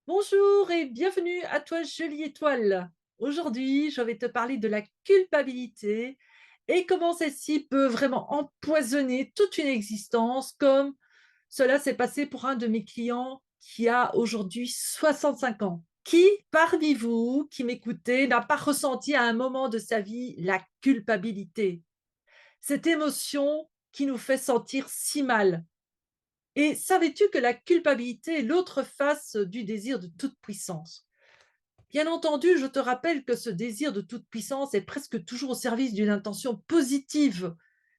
Bonjour et bienvenue à toi, jolie étoile. Aujourd'hui, je vais te parler de la culpabilité et comment celle-ci peut vraiment empoisonner toute une existence, comme cela s'est passé pour un de mes clients qui a aujourd'hui 65 ans. Qui, parmi vous qui m'écoutez, n'a pas ressenti à un moment de sa vie la culpabilité? Cette émotion qui nous fait sentir si mal. Et savais-tu que la culpabilité est l'autre face du désir de toute puissance? Bien entendu, je te rappelle que ce désir de toute puissance est presque toujours au service d'une intention positive,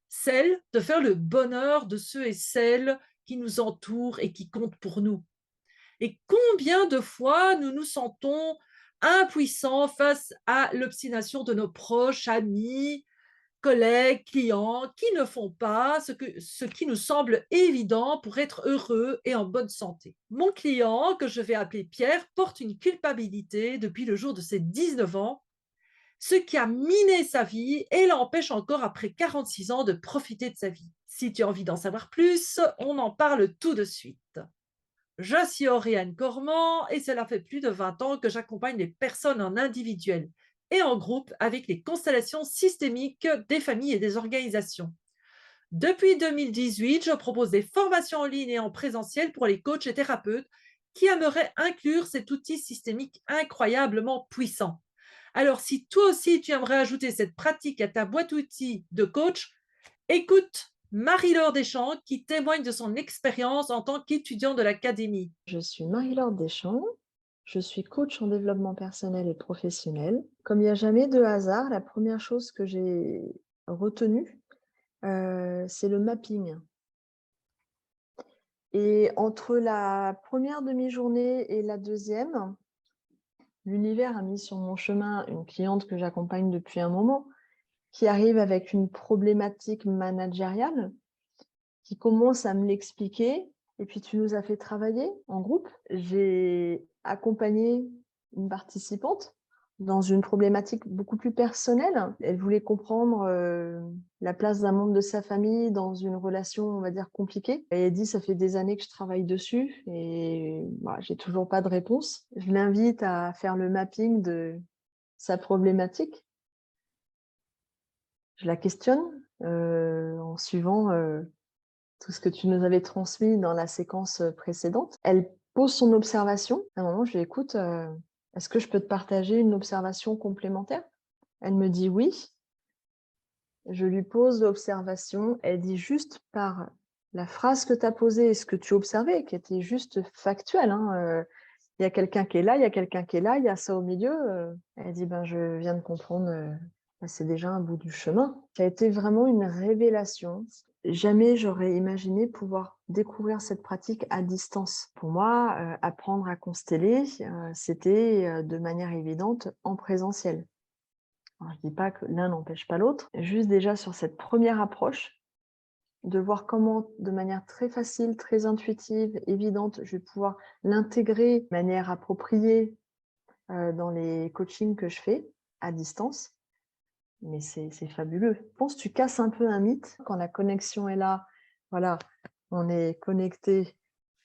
celle de faire le bonheur de ceux et celles qui nous entourent et qui comptent pour nous. Et combien de fois nous nous sentons impuissants face à l'obstination de nos proches, amis, collègues, clients qui ne font pas ce qui nous semble évident pour être heureux et en bonne santé. Mon client, que je vais appeler Pierre, porte une culpabilité depuis le jour de ses 19 ans, ce qui a miné sa vie et l'empêche encore après 46 ans de profiter de sa vie. Si tu as envie d'en savoir plus, on en parle tout de suite. Je suis Oriane Cormand et cela fait plus de 20 ans que j'accompagne les personnes en individuel et en groupe avec les constellations systémiques des familles et des organisations. Depuis 2018, je propose des formations en ligne et en présentiel pour les coachs et thérapeutes qui aimeraient inclure cet outil systémique incroyablement puissant. Alors, si toi aussi tu aimerais ajouter cette pratique à ta boîte outils de coach, écoute Marie-Laure Deschamps qui témoigne de son expérience en tant qu'étudiant de l'académie. Je suis Marie-Laure Deschamps, je suis coach en développement personnel et professionnel. Comme il n'y a jamais de hasard, la première chose que j'ai retenue, c'est le mapping. Et entre la première demi-journée et la deuxième, l'univers a mis sur mon chemin une cliente que j'accompagne depuis un moment, qui arrive avec une problématique managériale, qui commence à me l'expliquer. Et puis tu nous as fait travailler en groupe. J'ai accompagné une participante dans une problématique beaucoup plus personnelle. Elle voulait comprendre, la place d'un membre de sa famille dans une relation, on va dire, compliquée. Et elle dit: «Ça fait des années que je travaille dessus et bah, j'ai toujours pas de réponse». Je l'invite à faire le mapping de sa problématique. Je la questionne, en suivant, tout ce que tu nous avais transmis dans la séquence, précédente. Elle pose son observation. À un moment, je lui dis: «Écoute, est-ce que je peux te partager une observation complémentaire?» Elle me dit: «Oui». Je lui pose l'observation. Elle dit juste par la phrase que tu as posée et ce que tu observais, qui était juste factuel, hein, «Il y a quelqu'un qui est là, il y a quelqu'un qui est là, il y a ça au milieu», elle dit: «Ben, je viens de comprendre, bah, c'est déjà un bout du chemin». Ça a été vraiment une révélation. Jamais j'aurais imaginé pouvoir découvrir cette pratique à distance. Pour moi, apprendre à consteller, c'était, de manière évidente en présentiel. Alors je dis pas que l'un n'empêche pas l'autre, juste déjà sur cette première approche, de voir comment, de manière très facile, très intuitive, évidente, je vais pouvoir l'intégrer de manière appropriée, dans les coachings que je fais à distance. Mais c'est fabuleux. Je pense que tu casses un peu un mythe quand la connexion est là, voilà, on est connecté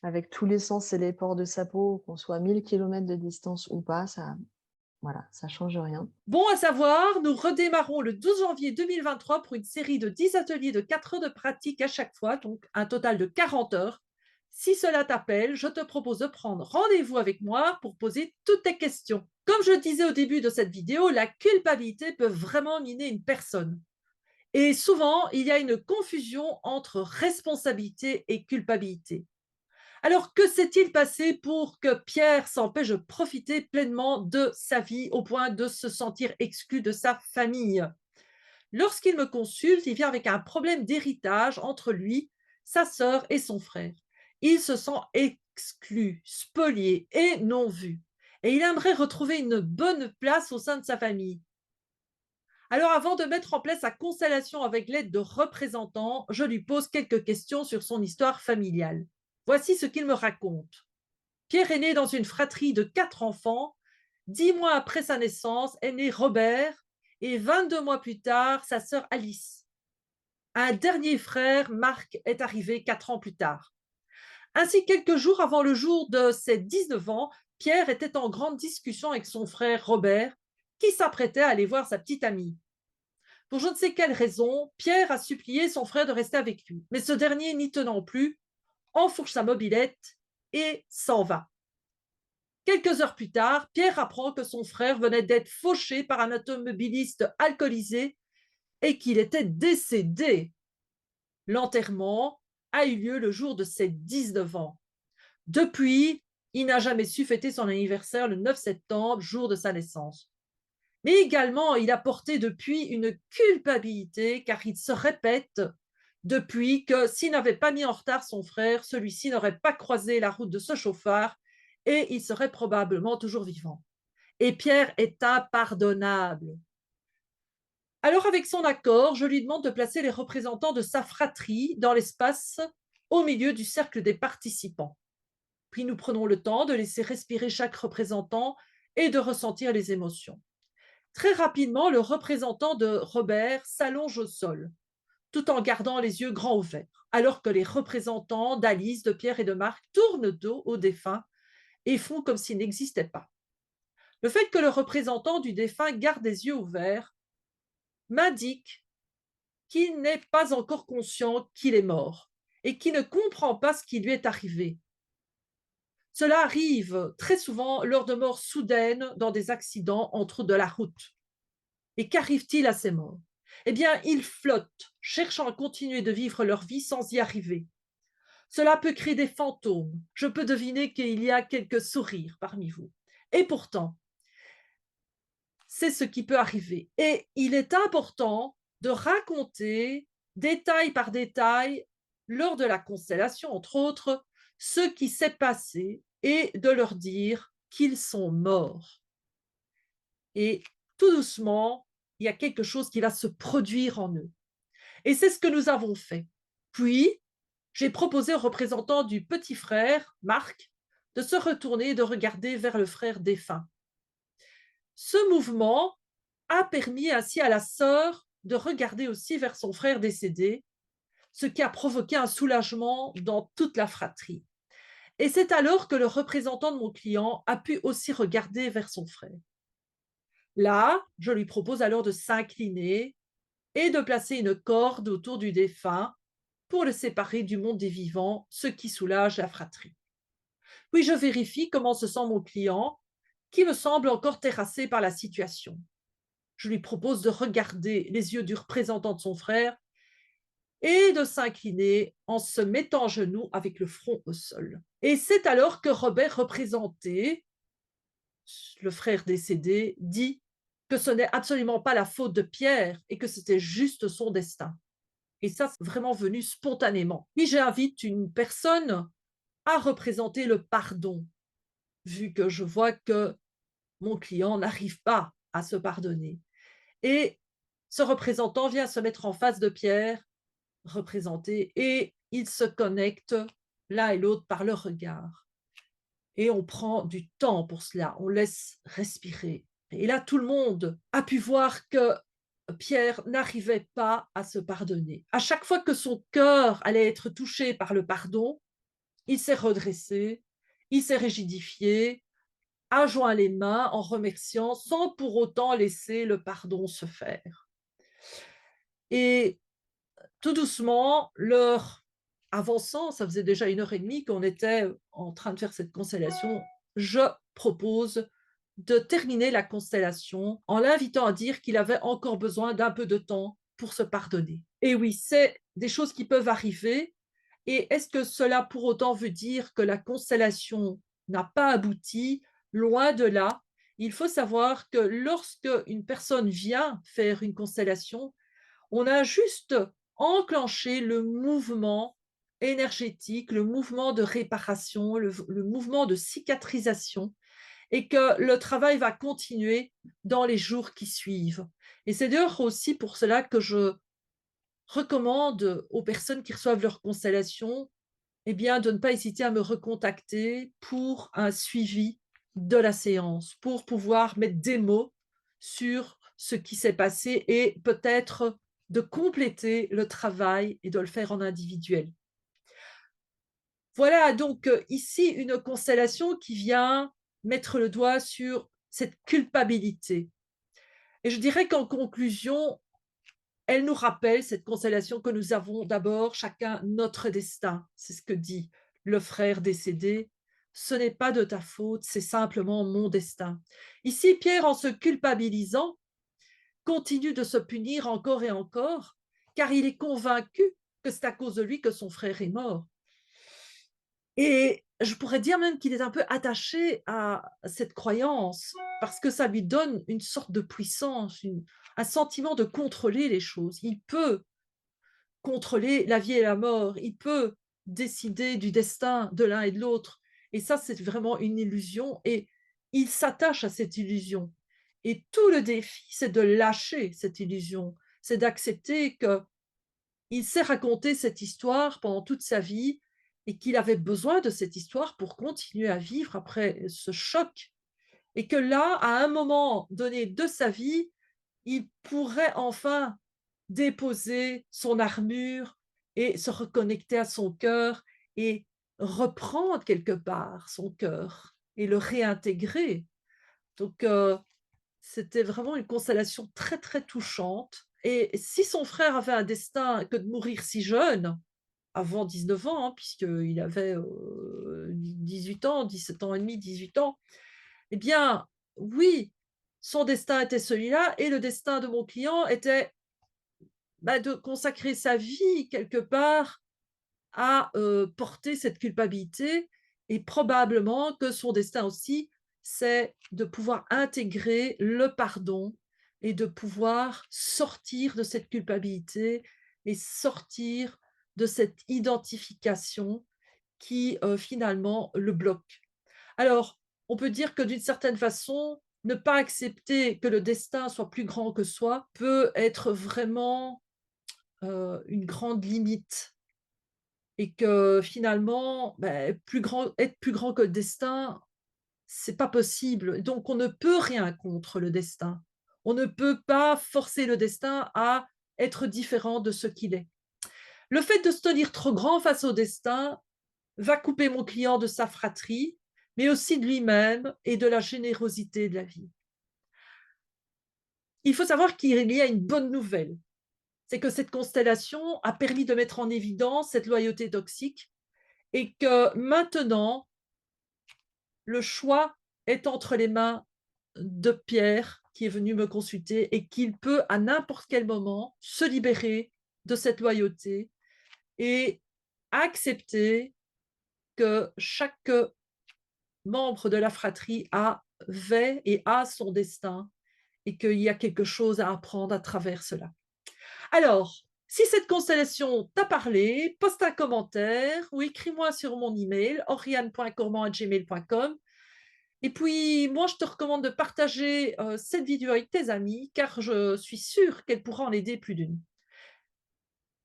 avec tous les sens et les pores de sa peau, qu'on soit à 1000 kilomètres de distance ou pas, ça voilà, ça change rien. Bon à savoir, nous redémarrons le 12 janvier 2023 pour une série de 10 ateliers de 4 heures de pratique à chaque fois, donc un total de 40 heures. Si cela t'appelle, je te propose de prendre rendez-vous avec moi pour poser toutes tes questions. Comme je disais au début de cette vidéo, la culpabilité peut vraiment miner une personne. Et souvent, il y a une confusion entre responsabilité et culpabilité. Alors, que s'est-il passé pour que Pierre s'empêche de profiter pleinement de sa vie au point de se sentir exclu de sa famille? Lorsqu'il me consulte, il vient avec un problème d'héritage entre lui, sa sœur et son frère. Il se sent exclu, spolié et non vu. Et il aimerait retrouver une bonne place au sein de sa famille. Alors, avant de mettre en place sa constellation avec l'aide de représentants, je lui pose quelques questions sur son histoire familiale. Voici ce qu'il me raconte. Pierre est né dans une fratrie de 4 enfants. 10 mois après sa naissance est né Robert et 22 mois plus tard, sa sœur Alice. Un dernier frère, Marc, est arrivé 4 ans plus tard. Ainsi, quelques jours avant le jour de ses 19 ans, Pierre était en grande discussion avec son frère Robert, qui s'apprêtait à aller voir sa petite amie. Pour je ne sais quelle raison, Pierre a supplié son frère de rester avec lui, mais ce dernier, n'y tenant plus, enfourche sa mobilette et s'en va. Quelques heures plus tard, Pierre apprend que son frère venait d'être fauché par un automobiliste alcoolisé et qu'il était décédé. L'enterrement a eu lieu le jour de ses 19 ans. Depuis, il n'a jamais su fêter son anniversaire le 9 septembre, jour de sa naissance. Mais également, il a porté depuis une culpabilité car il se répète depuis que s'il n'avait pas mis en retard son frère, celui-ci n'aurait pas croisé la route de ce chauffard et il serait probablement toujours vivant. Et Pierre est impardonnable. Alors, avec son accord, je lui demande de placer les représentants de sa fratrie dans l'espace au milieu du cercle des participants. Puis nous prenons le temps de laisser respirer chaque représentant et de ressentir les émotions. Très rapidement, le représentant de Robert s'allonge au sol, tout en gardant les yeux grands ouverts, alors que les représentants d'Alice, de Pierre et de Marc tournent le dos au défunt et font comme s'il n'existait pas. Le fait que le représentant du défunt garde les yeux ouverts m'indique qu'il n'est pas encore conscient qu'il est mort et qu'il ne comprend pas ce qui lui est arrivé. Cela arrive très souvent lors de morts soudaines dans des accidents, entre autres de la route. Et qu'arrive-t-il à ces morts? Eh bien, ils flottent, cherchant à continuer de vivre leur vie sans y arriver. Cela peut créer des fantômes. Je peux deviner qu'il y a quelques sourires parmi vous. Et pourtant, c'est ce qui peut arriver. Et il est important de raconter, détail par détail, lors de la constellation, entre autres, ce qui s'est passé et de leur dire qu'ils sont morts. Et tout doucement, il y a quelque chose qui va se produire en eux. Et c'est ce que nous avons fait. Puis, j'ai proposé au représentant du petit frère, Marc, de se retourner et de regarder vers le frère défunt. Ce mouvement a permis ainsi à la sœur de regarder aussi vers son frère décédé, ce qui a provoqué un soulagement dans toute la fratrie. Et c'est alors que le représentant de mon client a pu aussi regarder vers son frère. Là, je lui propose alors de s'incliner et de placer une corde autour du défunt pour le séparer du monde des vivants, ce qui soulage la fratrie. Puis je vérifie comment se sent mon client, qui me semble encore terrassé par la situation. Je lui propose de regarder les yeux du représentant de son frère et de s'incliner en se mettant à genoux avec le front au sol. Et c'est alors que Robert, représenté, le frère décédé, dit que ce n'est absolument pas la faute de Pierre et que c'était juste son destin. Et ça, c'est vraiment venu spontanément. Puis j'invite une personne à représenter le pardon, vu que je vois que mon client n'arrive pas à se pardonner. Et ce représentant vient se mettre en face de Pierre, représenté, et ils se connectent l'un et l'autre par le regard. Et on prend du temps pour cela, on laisse respirer. Et là, tout le monde a pu voir que Pierre n'arrivait pas à se pardonner. À chaque fois que son cœur allait être touché par le pardon, il s'est redressé, il s'est rigidifié, a joint les mains en remerciant sans pour autant laisser le pardon se faire. Et tout doucement, l'heure avançant, ça faisait déjà 1 heure et demie qu'on était en train de faire cette constellation, je propose de terminer la constellation en l'invitant à dire qu'il avait encore besoin d'un peu de temps pour se pardonner. Et oui, c'est des choses qui peuvent arriver. Et est-ce que cela pour autant veut dire que la constellation n'a pas abouti? Loin de là. Il faut savoir que lorsque une personne vient faire une constellation, on a juste enclenché le mouvement énergétique, le mouvement de réparation, le mouvement de cicatrisation et que le travail va continuer dans les jours qui suivent. Et c'est d'ailleurs aussi pour cela que je recommande aux personnes qui reçoivent leur constellation, eh bien, de ne pas hésiter à me recontacter pour un suivi de la séance, pour pouvoir mettre des mots sur ce qui s'est passé et peut-être de compléter le travail et de le faire en individuel. Voilà donc ici une constellation qui vient mettre le doigt sur cette culpabilité. Et je dirais qu'en conclusion, elle nous rappelle cette constellation que nous avons d'abord chacun notre destin. C'est ce que dit le frère décédé. Ce n'est pas de ta faute, c'est simplement mon destin. Ici, Pierre, en se culpabilisant, continue de se punir encore et encore, car il est convaincu que c'est à cause de lui que son frère est mort. Et je pourrais dire même qu'il est un peu attaché à cette croyance, parce que ça lui donne une sorte de puissance, un sentiment de contrôler les choses. Il peut contrôler la vie et la mort, il peut décider du destin de l'un et de l'autre. Et ça, c'est vraiment une illusion, et il s'attache à cette illusion. Et tout le défi, c'est de lâcher cette illusion, c'est d'accepter que il s'est raconté cette histoire pendant toute sa vie et qu'il avait besoin de cette histoire pour continuer à vivre après ce choc. Et que là, à un moment donné de sa vie, il pourrait enfin déposer son armure et se reconnecter à son cœur et reprendre quelque part son cœur et le réintégrer. Donc, c'était vraiment une constellation très, très touchante. Et si son frère avait un destin que de mourir si jeune, avant 19 ans, hein, puisqu'il avait 18 ans, 17 ans et demi, 18 ans, eh bien, oui, son destin était celui-là, et le destin de mon client était de consacrer sa vie quelque part à porter cette culpabilité, et probablement que son destin aussi, c'est de pouvoir intégrer le pardon et de pouvoir sortir de cette culpabilité et sortir de cette identification qui finalement le bloque. Alors, on peut dire que d'une certaine façon, ne pas accepter que le destin soit plus grand que soi peut être vraiment une grande limite, et que finalement, être plus grand que le destin, c'est pas possible. Donc on ne peut rien contre le destin. On ne peut pas forcer le destin à être différent de ce qu'il est. Le fait de se tenir trop grand face au destin va couper mon client de sa fratrie, mais aussi de lui-même et de la générosité de la vie. Il faut savoir qu'il y a une bonne nouvelle, c'est que cette constellation a permis de mettre en évidence cette loyauté toxique, et que maintenant, le choix est entre les mains de Pierre, qui est venu me consulter, et qu'il peut à n'importe quel moment se libérer de cette loyauté et accepter que chaque membre de la fratrie avait et a son destin, et qu'il y a quelque chose à apprendre à travers cela. Alors, si cette constellation t'a parlé, poste un commentaire ou écris-moi sur mon email oriane.cormand@gmail.com. Et puis, moi, je te recommande de partager cette vidéo avec tes amis, car je suis sûre qu'elle pourra en aider plus d'une.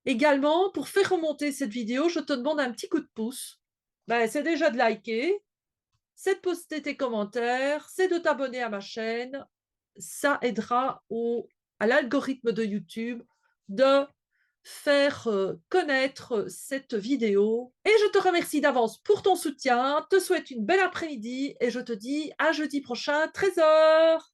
Également, pour faire remonter cette vidéo, je te demande un petit coup de pouce. C'est déjà de liker, c'est de poster tes commentaires, c'est de t'abonner à ma chaîne. Ça aidera à l'algorithme de YouTube de faire connaître cette vidéo. Et je te remercie d'avance pour ton soutien, te souhaite une belle après-midi et je te dis à jeudi prochain, 13h.